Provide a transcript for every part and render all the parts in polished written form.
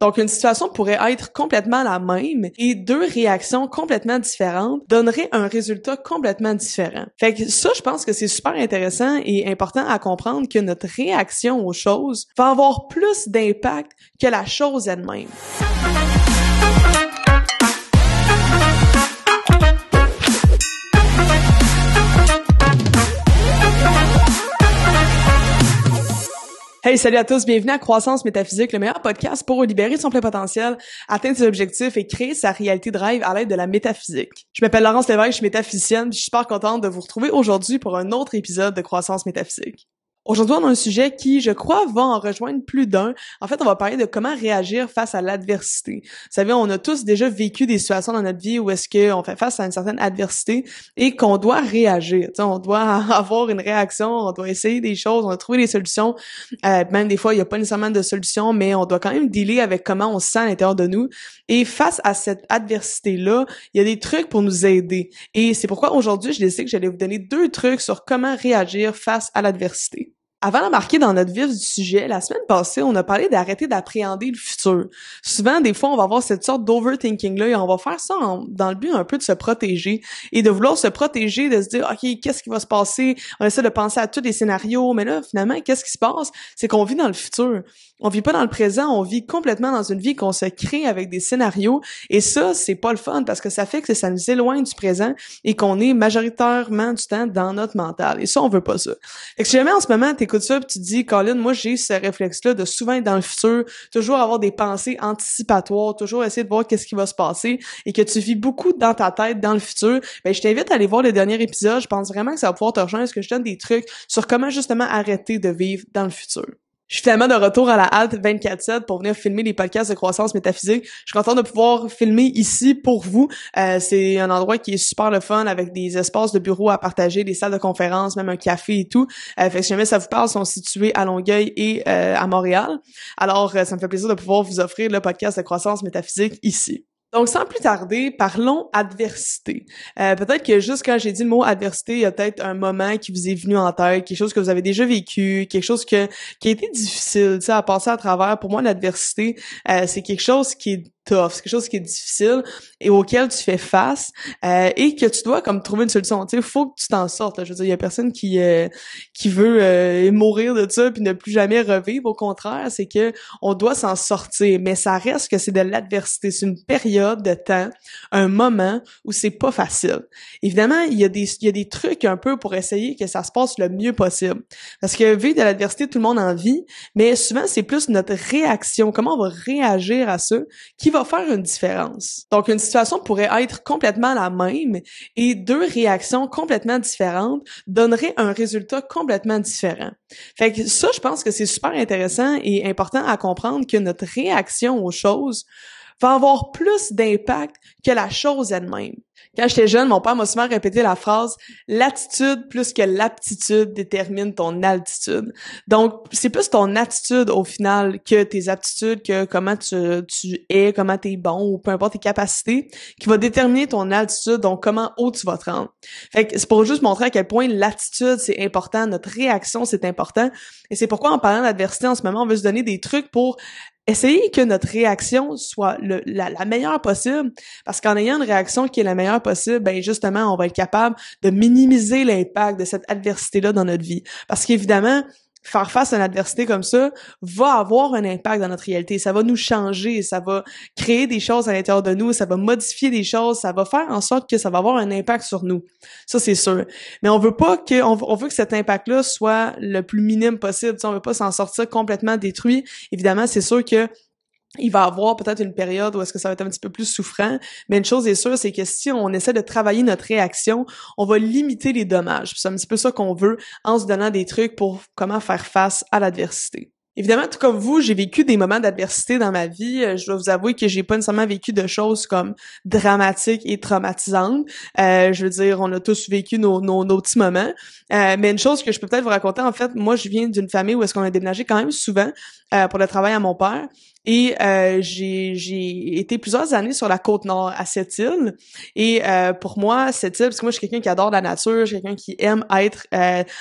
Donc, une situation pourrait être complètement la même et deux réactions complètement différentes donneraient un résultat complètement différent. Fait que ça, je pense que c'est super intéressant et important à comprendre que notre réaction aux choses va avoir plus d'impact que la chose elle-même. Hey, salut à tous, bienvenue à Croissance Métaphysique, le meilleur podcast pour libérer son plein potentiel, atteindre ses objectifs et créer sa réalité de rêve à l'aide de la métaphysique. Je m'appelle Laurence Lévesque, je suis métaphysicienne, puis je suis super contente de vous retrouver aujourd'hui pour un autre épisode de Croissance Métaphysique. Aujourd'hui, on a un sujet qui, je crois, va en rejoindre plus d'un. En fait, on va parler de comment réagir face à l'adversité. Vous savez, on a tous déjà vécu des situations dans notre vie où est-ce qu'on fait face à une certaine adversité et qu'on doit réagir. Tu sais, on doit avoir une réaction, on doit essayer des choses, on doit trouver des solutions. Même des fois, il n'y a pas nécessairement de solution, mais on doit quand même dealer avec comment on se sent à l'intérieur de nous. Et face à cette adversité-là, il y a des trucs pour nous aider. Et c'est pourquoi aujourd'hui, je décide que j'allais vous donner 2 trucs sur comment réagir face à l'adversité. Avant d'embarquer dans notre vif du sujet, la semaine passée, on a parlé d'arrêter d'appréhender le futur. Souvent, des fois, on va avoir cette sorte d'overthinking-là et on va faire ça dans le but un peu de se protéger et de vouloir se protéger, de se dire, OK, qu'est-ce qui va se passer? On essaie de penser à tous les scénarios, mais là, finalement, qu'est-ce qui se passe? C'est qu'on vit dans le futur. On vit pas dans le présent, on vit complètement dans une vie qu'on se crée avec des scénarios et ça, c'est pas le fun parce que ça fait que ça nous éloigne du présent et qu'on est majoritairement du temps dans notre mental. Et ça, on veut pas ça. Fait que si jamais en ce moment, t'écoutes ça pis tu te dis, Colin, moi, j'ai ce réflexe-là de souvent être dans le futur, toujours avoir des pensées anticipatoires, toujours essayer de voir qu'est-ce qui va se passer et que tu vis beaucoup dans ta tête, dans le futur, ben, je t'invite à aller voir le dernier épisode. Je pense vraiment que ça va pouvoir te rejoindre parce que je donne des trucs sur comment justement arrêter de vivre dans le futur. Je suis finalement de retour à la halte 24/7 pour venir filmer les podcasts de croissance métaphysique. Je suis contente de pouvoir filmer ici pour vous. C'est un endroit qui est super le fun avec des espaces de bureaux à partager, des salles de conférence, même un café et tout. Fait que si jamais ça vous parle, ils sont situés à Longueuil et à Montréal. Alors, ça me fait plaisir de pouvoir vous offrir le podcast de croissance métaphysique ici. Donc, sans plus tarder, parlons adversité. Peut-être que juste quand j'ai dit le mot adversité, il y a peut-être un moment qui vous est venu en tête, quelque chose que vous avez déjà vécu, quelque chose qui a été difficile, tu sais, à passer à travers. Pour moi, l'adversité, c'est quelque chose qui est tough, c'est quelque chose qui est difficile et auquel tu fais face et que tu dois comme trouver une solution. Tu sais, faut que tu t'en sortes. Là. Je veux dire, il y a personne qui veut mourir de ça puis ne plus jamais revivre. Au contraire, c'est que on doit s'en sortir, mais ça reste que c'est de l'adversité. C'est une période de temps, un moment où c'est pas facile. Évidemment, il y a des trucs un peu pour essayer que ça se passe le mieux possible. Parce que vivre de l'adversité, tout le monde en vit, mais souvent c'est plus notre réaction, comment on va réagir à ça qui va faire une différence. Donc, une situation pourrait être complètement la même et 2 réactions complètement différentes donneraient un résultat complètement différent. Fait que ça, je pense que c'est super intéressant et important à comprendre que notre réaction aux choses va avoir plus d'impact que la chose elle-même. Quand j'étais jeune, mon père m'a souvent répété la phrase « L'attitude plus que l'aptitude détermine ton altitude ». Donc, c'est plus ton attitude au final que tes aptitudes, que comment tu es, comment t'es bon ou peu importe tes capacités qui va déterminer ton altitude, donc comment haut tu vas te rendre. Fait que c'est pour juste montrer à quel point l'attitude c'est important, notre réaction c'est important et c'est pourquoi en parlant d'adversité en ce moment, on veut se donner des trucs pour essayer que notre réaction soit la meilleure possible, parce qu'en ayant une réaction qui est la meilleure possible, ben justement, on va être capable de minimiser l'impact de cette adversité-là dans notre vie. Parce qu'évidemment, faire face à une adversité comme ça va avoir un impact dans notre réalité. Ça va nous changer, ça va créer des choses à l'intérieur de nous, ça va modifier des choses, ça va faire en sorte que ça va avoir un impact sur nous. Ça, c'est sûr. Mais on veut pas on veut que cet impact-là soit le plus minime possible. Tu sais, on veut pas s'en sortir complètement détruit. Évidemment, c'est sûr que il va avoir peut-être une période où est-ce que ça va être un petit peu plus souffrant, mais une chose est sûre, c'est que si on essaie de travailler notre réaction, on va limiter les dommages. Puis c'est un petit peu ça qu'on veut en se donnant des trucs pour comment faire face à l'adversité. Évidemment, tout comme vous, j'ai vécu des moments d'adversité dans ma vie. Je dois vous avouer que j'ai pas nécessairement vécu de choses comme dramatiques et traumatisantes. Je veux dire, on a tous vécu nos petits moments. Mais une chose que je peux peut-être vous raconter, en fait, moi, je viens d'une famille où est-ce qu'on a déménagé quand même souvent pour le travail à mon père. Et j'ai été plusieurs années sur la Côte-Nord à Sept-Îles. Et pour moi, Sept-Îles, parce que moi je suis quelqu'un qui adore la nature, je suis quelqu'un qui aime être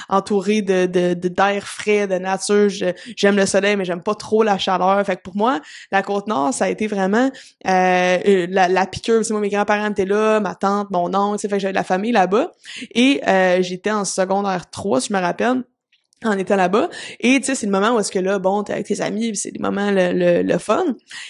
entouré d'air frais, de nature. J'aime le soleil, mais j'aime pas trop la chaleur. Fait que pour moi, la Côte-Nord, ça a été vraiment la piqûre. Moi, mes grands-parents étaient là, ma tante, mon oncle, fait que j'avais de la famille là-bas. Et j'étais en secondaire 3, si je me rappelle, en étant là-bas. Et tu sais, c'est le moment où est-ce que là, bon, t'es avec tes amis, pis c'est des moments le fun.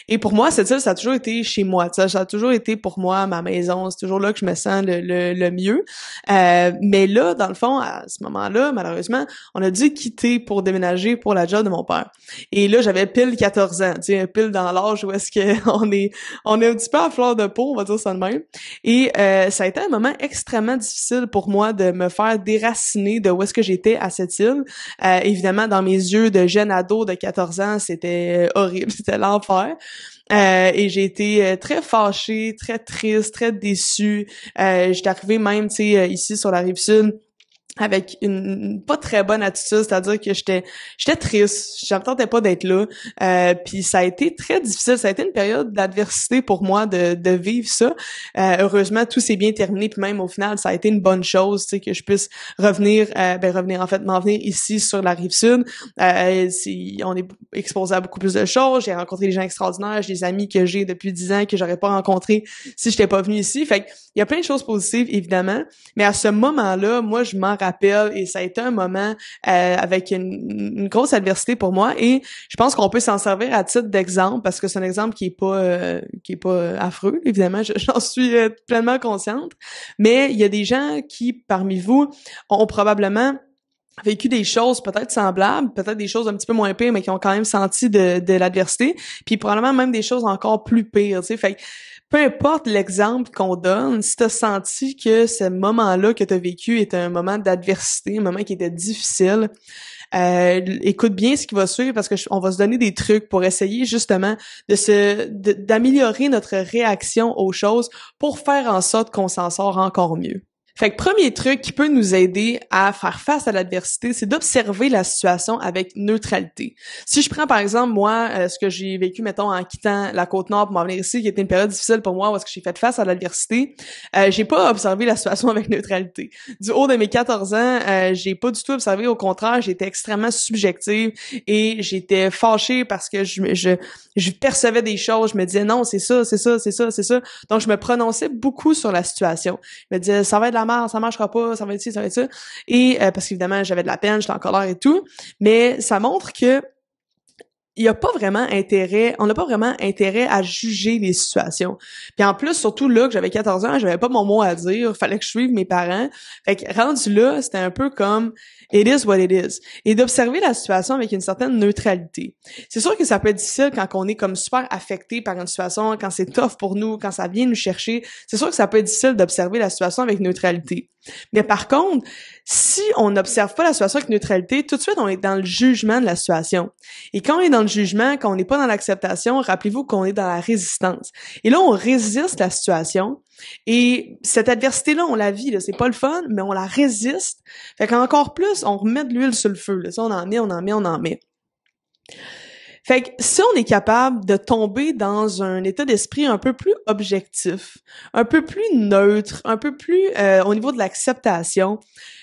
Et pour moi, cette île, ça a toujours été chez moi. Ça a toujours été pour moi ma maison. C'est toujours là que je me sens le mieux. Mais là, dans le fond, à ce moment-là, malheureusement, on a dû quitter pour déménager pour la job de mon père. Et là, j'avais pile 14 ans, tu sais, pile dans l'âge où est-ce que on est un petit peu à fleur de peau, on va dire ça de même. Et ça a été un moment extrêmement difficile pour moi de me faire déraciner de où est-ce que j'étais à cette île. Évidemment, dans mes yeux de jeune ado de 14 ans, c'était horrible, c'était l'enfer. Et j'ai été très fâchée, très triste, très déçue. J'étais arrivée même, tu sais, ici sur la Rive-Sud, avec une pas très bonne attitude, c'est-à-dire que j'étais triste, je me tentais pas d'être là, puis ça a été très difficile, ça a été une période d'adversité pour moi de vivre ça. Heureusement, tout s'est bien terminé, puis même au final, ça a été une bonne chose, tu sais, que je puisse revenir en fait, m'en venir ici sur la Rive-Sud. On est exposé à beaucoup plus de choses, j'ai rencontré des gens extraordinaires, j'ai des amis que j'ai depuis 10 ans que j'aurais pas rencontrés si j'étais pas venue ici. Fait il y a plein de choses positives, évidemment, mais à ce moment-là, moi, je m'en rappelle, et ça a été un moment avec une grosse adversité pour moi, et je pense qu'on peut s'en servir à titre d'exemple, parce que c'est un exemple qui est pas affreux, évidemment, j'en suis pleinement consciente, mais il y a des gens qui, parmi vous, ont probablement vécu des choses peut-être semblables, peut-être des choses un petit peu moins pires, mais qui ont quand même senti de l'adversité, puis probablement même des choses encore plus pires, tu sais. Fait que peu importe l'exemple qu'on donne, si t'as senti que ce moment-là que t'as vécu était un moment d'adversité, un moment qui était difficile, écoute bien ce qui va suivre, parce que on va se donner des trucs pour essayer justement d'améliorer notre réaction aux choses pour faire en sorte qu'on s'en sort encore mieux. Fait que premier truc qui peut nous aider à faire face à l'adversité, c'est d'observer la situation avec neutralité. Si je prends par exemple moi ce que j'ai vécu mettons en quittant la Côte-Nord pour m'en venir ici, qui était une période difficile pour moi où est-ce que j'ai fait face à l'adversité, j'ai pas observé la situation avec neutralité. Du haut de mes 14 ans, j'ai pas du tout observé, au contraire, j'étais extrêmement subjective et j'étais fâchée parce que je percevais des choses, je me disais non, c'est ça. Donc je me prononçais beaucoup sur la situation. Je me disais ça va être la merde, ça marchera pas, ça va être ci, ça va être ça. Et parce qu'évidemment, j'avais de la peine, j'étais en colère et tout, mais ça montre que on n'a pas vraiment intérêt à juger les situations. Puis en plus, surtout là que j'avais 14 ans, j'avais pas mon mot à dire, fallait que je suive mes parents. Fait que rendu là, c'était un peu comme it is what it is. Et d'observer la situation avec une certaine neutralité. C'est sûr que ça peut être difficile quand on est comme super affecté par une situation, quand c'est tough pour nous, quand ça vient nous chercher. C'est sûr que ça peut être difficile d'observer la situation avec neutralité. Mais par contre, si on n'observe pas la situation avec neutralité, tout de suite, on est dans le jugement de la situation. Et quand on est dans le jugement, quand on n'est pas dans l'acceptation, rappelez-vous qu'on est dans la résistance. Et là, on résiste la situation. Et cette adversité-là, on la vit, là, c'est pas le fun, mais on la résiste. Fait qu'encore plus, on remet de l'huile sur le feu. Là. Ça, on en met. Fait que si on est capable de tomber dans un état d'esprit un peu plus objectif, un peu plus neutre, un peu plus au niveau de l'acceptation,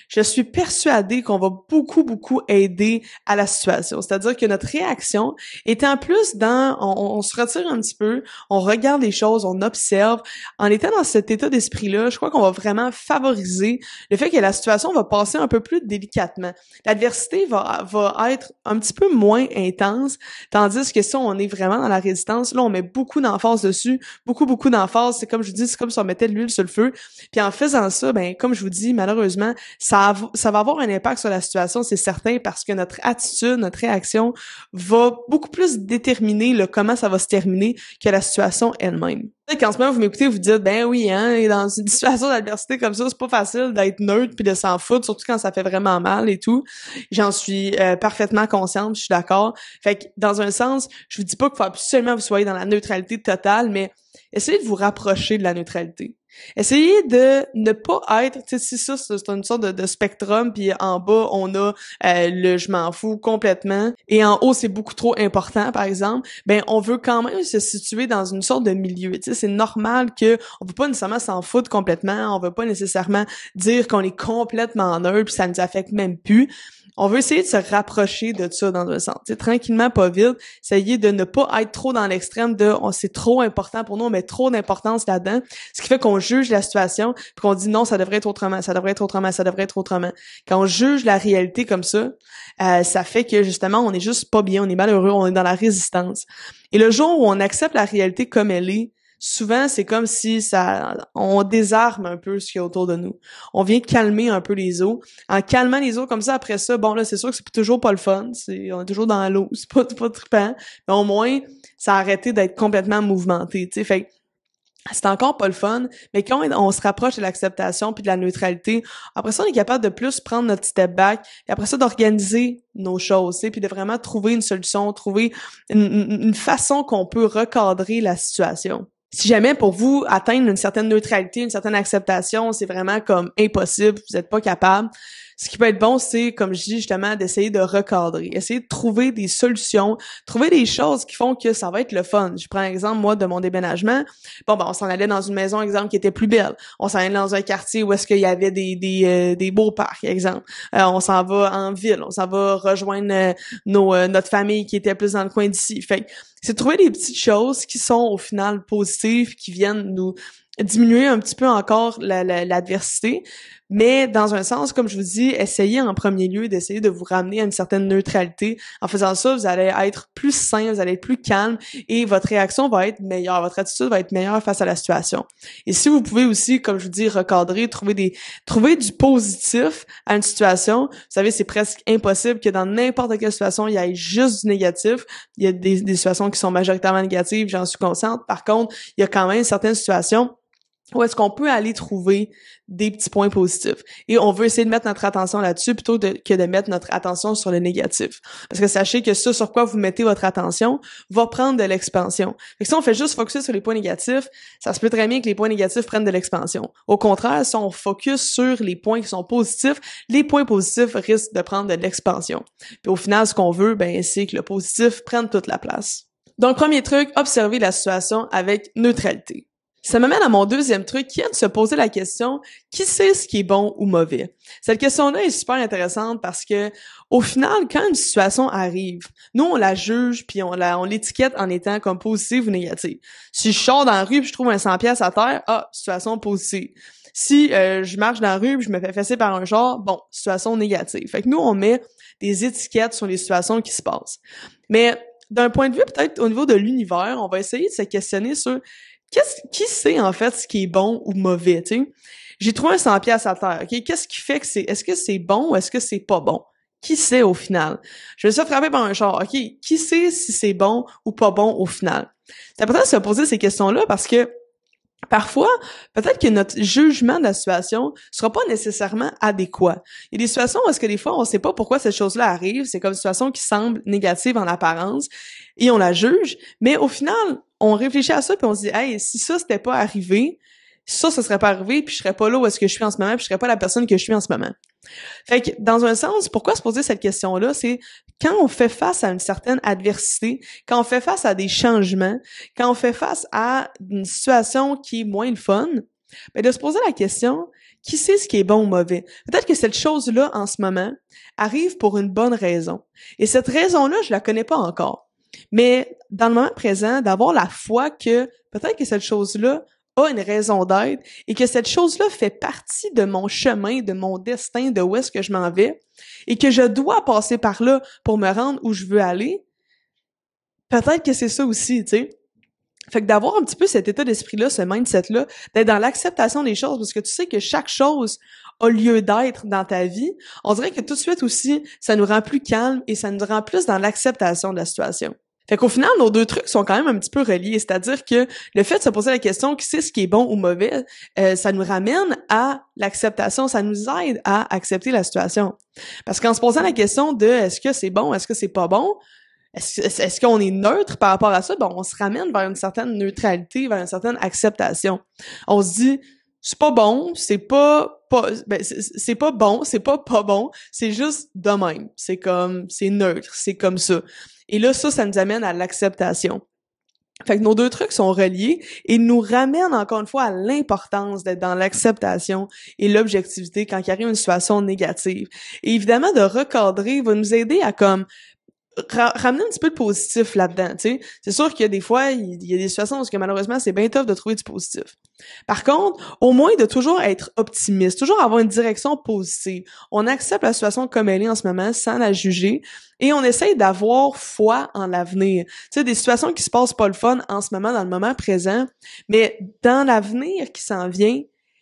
je suis persuadée qu'on va beaucoup aider à la situation. C'est-à-dire que notre réaction étant plus on se retire un petit peu, on regarde les choses, on observe. En étant dans cet état d'esprit-là, je crois qu'on va vraiment favoriser le fait que la situation va passer un peu plus délicatement. L'adversité va être un petit peu moins intense, tandis que si on est vraiment dans la résistance, là, on met beaucoup d'emphase dessus, beaucoup d'emphase. C'est comme je vous dis, c'est comme si on mettait de l'huile sur le feu. Puis en faisant ça, ben comme je vous dis, malheureusement, ça va avoir un impact sur la situation, c'est certain, parce que notre attitude, notre réaction va beaucoup plus déterminer comment ça va se terminer que la situation elle-même. Quand en ce moment vous m'écoutez, vous dites ben oui, hein, dans une situation d'adversité comme ça, c'est pas facile d'être neutre puis de s'en foutre, surtout quand ça fait vraiment mal et tout. J'en suis parfaitement consciente, je suis d'accord. Fait que dans un sens, je vous dis pas qu'il faut absolument vous soyez dans la neutralité totale, mais essayez de vous rapprocher de la neutralité. Essayez de ne pas être, tu sais, si ça, c'est une sorte de spectrum, puis en bas, on a le je m'en fous complètement, et en haut, c'est beaucoup trop important, par exemple, ben on veut quand même se situer dans une sorte de milieu. Tu sais, c'est normal que on veut pas nécessairement s'en foutre complètement, on veut pas nécessairement dire qu'on est complètement neutre, puis ça nous affecte même plus. On veut essayer de se rapprocher de ça dans un sens. Tu sais, tranquillement, pas vite, essayer de ne pas être trop dans l'extrême de c'est trop important pour nous, on met trop d'importance là-dedans, ce qui fait qu'on juge la situation, puis qu'on dit non, ça devrait être autrement, ça devrait être autrement, ça devrait être autrement. Quand on juge la réalité comme ça, ça fait que justement, on est juste pas bien, on est malheureux, on est dans la résistance. Et le jour où on accepte la réalité comme elle est, souvent, c'est comme si on désarme un peu ce qu'il y a autour de nous. On vient calmer un peu les eaux. En calmant les eaux comme ça, après ça, bon là, c'est sûr que c'est toujours pas le fun. On est toujours dans l'eau. C'est pas trippant. Mais au moins, ça a arrêté d'être complètement mouvementé, tu sais. Fait que c'est encore pas le fun, mais quand on se rapproche de l'acceptation puis de la neutralité, après ça, on est capable de plus prendre notre step back, et après ça, d'organiser nos choses, tu sais, puis de vraiment trouver une solution, trouver une façon qu'on peut recadrer la situation. Si jamais pour vous atteindre une certaine neutralité, une certaine acceptation, c'est vraiment comme impossible, vous n'êtes pas capable, ce qui peut être bon, c'est, comme je dis justement, d'essayer de recadrer, essayer de trouver des solutions, trouver des choses qui font que ça va être le fun. Je prends l'exemple, moi, de mon déménagement. Bon, ben, on s'en allait dans une maison, exemple, qui était plus belle. On s'en allait dans un quartier où est-ce qu'il y avait des beaux parcs, exemple. On s'en va en ville, on s'en va rejoindre notre famille qui était plus dans le coin d'ici. Fait que c'est de trouver des petites choses qui sont au final positives, qui viennent nous diminuer un petit peu encore l'adversité, mais dans un sens, comme je vous dis, essayez en premier lieu d'essayer de vous ramener à une certaine neutralité. En faisant ça, vous allez être plus sain, vous allez être plus calme et votre réaction va être meilleure, votre attitude va être meilleure face à la situation. Et si vous pouvez aussi, comme je vous dis, recadrer, trouver du positif à une situation, vous savez, c'est presque impossible que dans n'importe quelle situation, il y ait juste du négatif. Il y a des situations qui sont majoritairement négatives, j'en suis consciente. Par contre, il y a quand même certaines situations où est-ce qu'on peut aller trouver des petits points positifs. Et on veut essayer de mettre notre attention là-dessus plutôt que de mettre notre attention sur le négatif. Parce que sachez que ça sur quoi vous mettez votre attention va prendre de l'expansion. Fait que si on fait juste focus sur les points négatifs, ça se peut très bien que les points négatifs prennent de l'expansion. Au contraire, si on focus sur les points qui sont positifs, les points positifs risquent de prendre de l'expansion. Puis au final, ce qu'on veut, ben, c'est que le positif prenne toute la place. Donc, premier truc, observer la situation avec neutralité. Ça m'amène à mon deuxième truc, qui est de se poser la question, qui sait ce qui est bon ou mauvais? Cette question-là est super intéressante parce que, au final, quand une situation arrive, nous, on la juge puis on l'étiquette en étant comme positive ou négative. Si je sors dans la rue puis je trouve un 100 pièces à terre, situation positive. Si je marche dans la rue puis je me fais fesser par un char, bon, situation négative. Fait que nous, on met des étiquettes sur les situations qui se passent. Mais d'un point de vue peut-être au niveau de l'univers, on va essayer de se questionner sur qui sait en fait ce qui est bon ou mauvais, tu sais? J'ai trouvé un 100 pièces à terre, OK? Qu'est-ce qui fait que est-ce que c'est bon ou est-ce que c'est pas bon? Qui sait au final? Je me suis fait frapper par un char, OK? Qui sait si c'est bon ou pas bon au final? C'est important de se poser ces questions-là parce que parfois, peut-être que notre jugement de la situation sera pas nécessairement adéquat. Il y a des situations où est-ce que des fois, on sait pas pourquoi cette chose-là arrive, c'est comme une situation qui semble négative en apparence, et on la juge, mais au final, on réfléchit à ça puis on se dit, hey, si ça c'était pas arrivé, ça serait pas arrivé, puis je serais pas là où est-ce que je suis en ce moment, puis je serais pas la personne que je suis en ce moment. Fait que, dans un sens, pourquoi se poser cette question-là, c'est quand on fait face à une certaine adversité, quand on fait face à des changements, quand on fait face à une situation qui est moins le fun, ben de se poser la question, qui sait ce qui est bon ou mauvais? Peut-être que cette chose-là, en ce moment, arrive pour une bonne raison. Et cette raison-là, je la connais pas encore. Mais dans le moment présent, d'avoir la foi que peut-être que cette chose-là a une raison d'être et que cette chose-là fait partie de mon chemin, de mon destin, de où est-ce que je m'en vais et que je dois passer par là pour me rendre où je veux aller, peut-être que c'est ça aussi, tu sais. Fait que d'avoir un petit peu cet état d'esprit-là, ce mindset-là, d'être dans l'acceptation des choses, parce que tu sais que chaque chose a lieu d'être dans ta vie, on dirait que tout de suite aussi, ça nous rend plus calme et ça nous rend plus dans l'acceptation de la situation. Fait qu'au final, nos deux trucs sont quand même un petit peu reliés, c'est-à-dire que le fait de se poser la question qui sait ce qui est bon ou mauvais, ça nous ramène à l'acceptation, ça nous aide à accepter la situation. Parce qu'en se posant la question de est-ce que c'est bon, est-ce que c'est pas bon, est-ce qu'on est neutre par rapport à ça, ben on se ramène vers une certaine neutralité, vers une certaine acceptation. On se dit c'est pas bon, c'est pas bon, c'est pas bon, c'est juste de même. C'est neutre, c'est comme ça. Et là, ça nous amène à l'acceptation. Fait que nos deux trucs sont reliés et nous ramènent encore une fois à l'importance d'être dans l'acceptation et l'objectivité quand il arrive une situation négative. Et évidemment, de recadrer va nous aider à comme ramener un petit peu de positif là-dedans, tu sais. C'est sûr qu'il y a des fois, il y a des situations où malheureusement, c'est bien tough de trouver du positif. Par contre, au moins de toujours être optimiste, toujours avoir une direction positive. On accepte la situation comme elle est en ce moment sans la juger et on essaye d'avoir foi en l'avenir. Tu sais, des situations qui se passent pas le fun en ce moment, dans le moment présent, mais dans l'avenir qui s'en vient,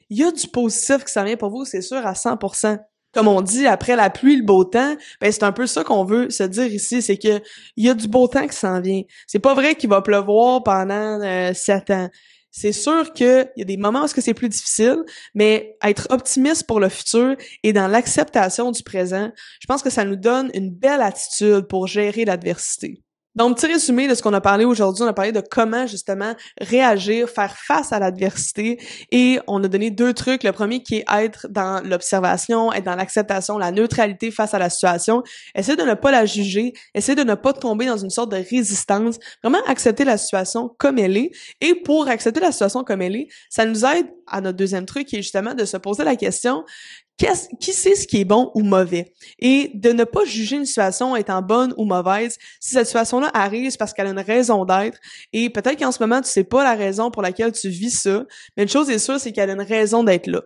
il y a du positif qui s'en vient pour vous, c'est sûr, à 100%. Comme on dit, après la pluie, le beau temps, ben c'est un peu ça qu'on veut se dire ici, c'est que il y a du beau temps qui s'en vient. C'est pas vrai qu'il va pleuvoir pendant 7 ans. C'est sûr qu'il y a des moments où c'est plus difficile, mais être optimiste pour le futur et dans l'acceptation du présent, je pense que ça nous donne une belle attitude pour gérer l'adversité. Donc, petit résumé de ce qu'on a parlé aujourd'hui, on a parlé de comment justement réagir, faire face à l'adversité et on a donné 2 trucs. Le premier qui est être dans l'observation, être dans l'acceptation, la neutralité face à la situation, essayer de ne pas la juger, essayer de ne pas tomber dans une sorte de résistance, vraiment accepter la situation comme elle est. Et pour accepter la situation comme elle est, ça nous aide à notre deuxième truc qui est justement de se poser la question: qui sait ce qui est bon ou mauvais? Et de ne pas juger une situation étant bonne ou mauvaise. Si cette situation-là arrive, c'est parce qu'elle a une raison d'être. Et peut-être qu'en ce moment, tu sais pas la raison pour laquelle tu vis ça. Mais une chose est sûre, c'est qu'elle a une raison d'être là.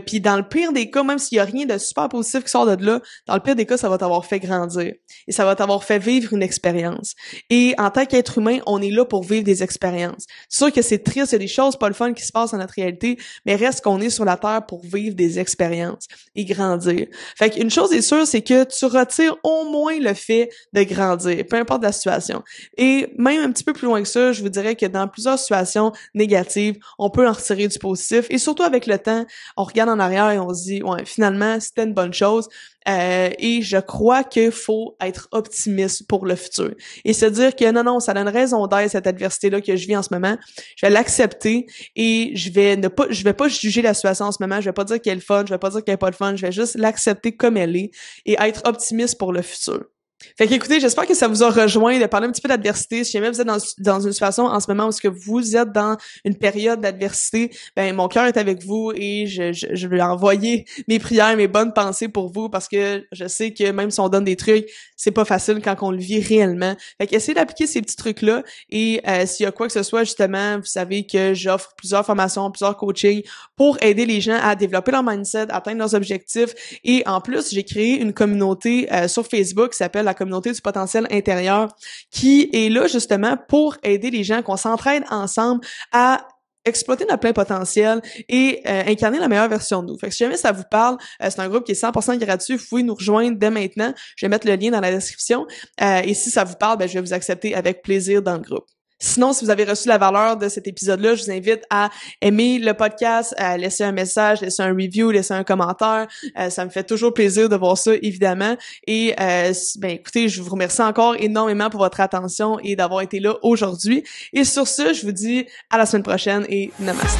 Puis dans le pire des cas, même s'il y a rien de super positif qui sort de là, dans le pire des cas, ça va t'avoir fait grandir. Et ça va t'avoir fait vivre une expérience. Et en tant qu'être humain, on est là pour vivre des expériences. C'est sûr que c'est triste, il y a des choses pas le fun qui se passent dans notre réalité, mais reste qu'on est sur la Terre pour vivre des expériences et grandir. Fait qu'une chose est sûre, c'est que tu retires au moins le fait de grandir, peu importe la situation. Et même un petit peu plus loin que ça, je vous dirais que dans plusieurs situations négatives, on peut en retirer du positif. Et surtout avec le temps, on regarde en arrière et on se dit, ouais, finalement, c'était une bonne chose. Et je crois qu'il faut être optimiste pour le futur. Et se dire que non, ça a une raison d'être, cette adversité-là que je vis en ce moment. Je vais l'accepter et je vais pas juger la situation en ce moment. Je vais pas dire qu'elle est fun, je vais pas dire qu'elle est pas le fun. Je vais juste l'accepter comme elle est et être optimiste pour le futur. Fait qu'écoutez, j'espère que ça vous a rejoint de parler un petit peu d'adversité. Si jamais vous êtes dans une situation en ce moment où est-ce que vous êtes dans une période d'adversité, ben mon cœur est avec vous et je vais envoyer mes prières, mes bonnes pensées pour vous parce que je sais que même si on donne des trucs, c'est pas facile quand on le vit réellement. Fait qu'essayez d'appliquer ces petits trucs-là et s'il y a quoi que ce soit, justement, vous savez que j'offre plusieurs formations, plusieurs coachings pour aider les gens à développer leur mindset, à atteindre leurs objectifs et en plus, j'ai créé une communauté sur Facebook qui s'appelle la communauté du potentiel intérieur, qui est là justement pour aider les gens, qu'on s'entraide ensemble à exploiter notre plein potentiel et incarner la meilleure version de nous. Fait que si jamais ça vous parle, c'est un groupe qui est 100% gratuit, vous pouvez nous rejoindre dès maintenant. Je vais mettre le lien dans la description. Et si ça vous parle, ben, je vais vous accepter avec plaisir dans le groupe. Sinon, si vous avez reçu la valeur de cet épisode-là, je vous invite à aimer le podcast, à laisser un message, laisser un review, laisser un commentaire. Ça me fait toujours plaisir de voir ça, évidemment. Et ben écoutez, je vous remercie encore énormément pour votre attention et d'avoir été là aujourd'hui. Et sur ce, je vous dis à la semaine prochaine et namaste.